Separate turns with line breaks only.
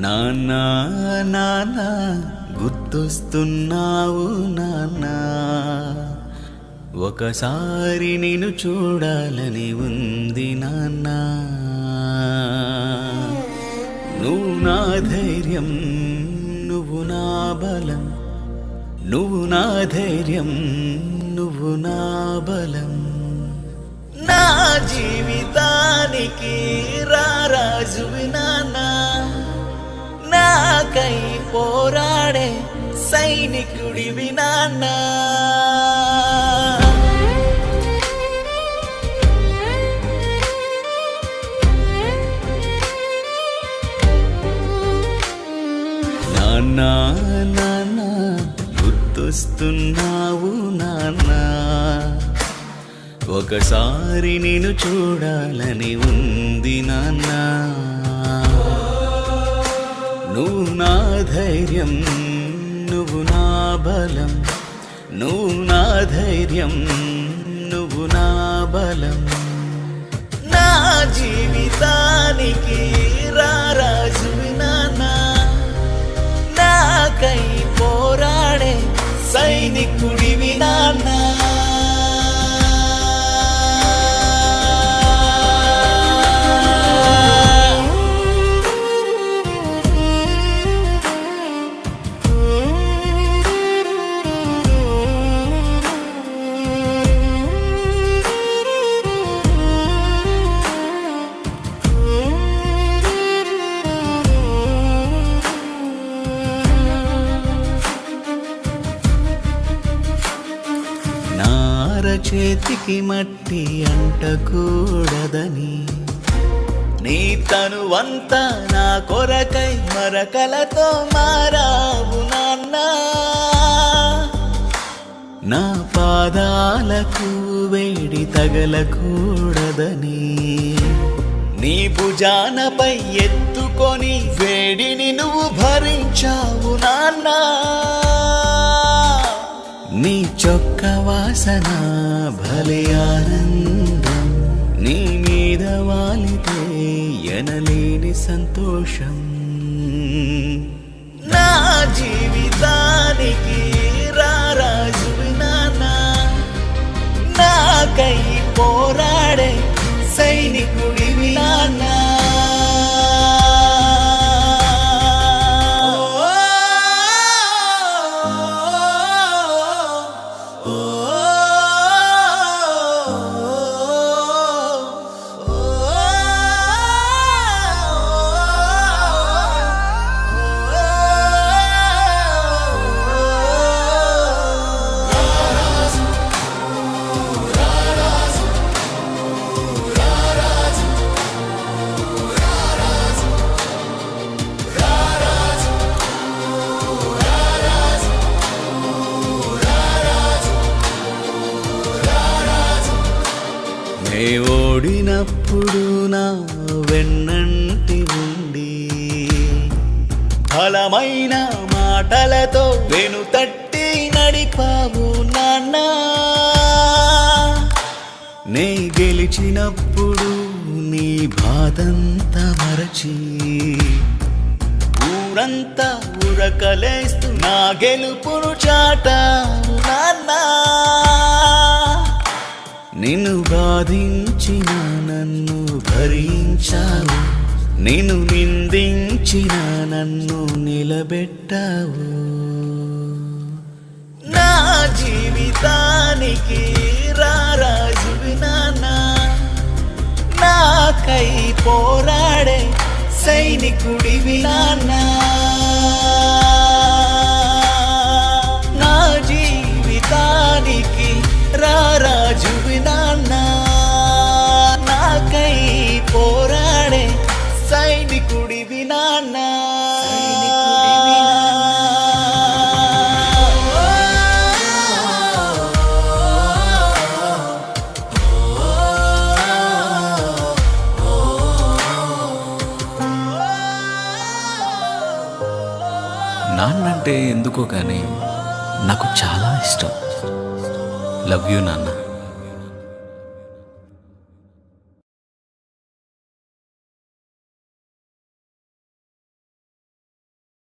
నాన్నా నాన్నా గుర్తొస్తున్నావు నాన్నా, ఒకసారి నేను చూడాలని ఉంది నాన్నా. నువ్వు నా ధైర్యం, నువ్వు నా బలం, నువ్వు నా ధైర్యం, నువ్వు నా బలం. నా జీవితానికి రారాజువి నాన్నా, నాకై పోరాడే సైనికుడివి నాన్నా. నాన్నా నాన్నా గుర్తొస్తున్నావు నాన్నా, ఒకసారి నేను చూడాలని ఉంది నాన్నా. నువ్వు నా ధైర్యం, నువ్వు నా బలం, నువ్వు నా ధైర్యం, నువ్వు నా బలం. నా జీవితానికి రారాజువి నాన్నా, నాకై పోరాడే సైనికుడివి నాన్నా. చేతికి మట్టి అంటకూడదని నీ తనువంతా నా కొరకై మరకలతో మారావు నాన్నా. నా పాదాలకు వేడి తగలకూడదని నీ భుజానపై ఎత్తుకొని వేడిని నువ్వు భరించావు నాన్నా. నీ చొక్క వాసన భలే ఆనందం, నీ మీద వాలితే ఎనలేని సంతోషం. నా జీవితానికి రారాజువి నాన్నా, నాకై పోరాడే సైనికుడివి నాన్నా. నే ఓడినప్పుడు నా వెన్నంటి ఉండి బలమైన మాటలతో వెనుతట్టి నడిపావు నాన్నా. నే గెలిచినప్పుడు నీ బాధంతా మరచి ఊరంతా ఉరకలేస్తూ నా గెలుపును చాటావు నాన్నా. నిన్ను బాధించిన నన్ను భరించావు, నిన్ను నిందించిన నన్ను నిలబెట్టావు. నా జీవితానికి రారాజువి నాన్నా, నాకై పోరాడే సైనికుడివి నాన్నా. నా జీవితానికి రారాజువి నాన్నా, నాకై పోరాడే సైనికుడివి నాన్నా.
నాన్న అంటే ఎందుకో కానీ నాకు చాలా ఇష్టం. లవ్ యూ నాన్న.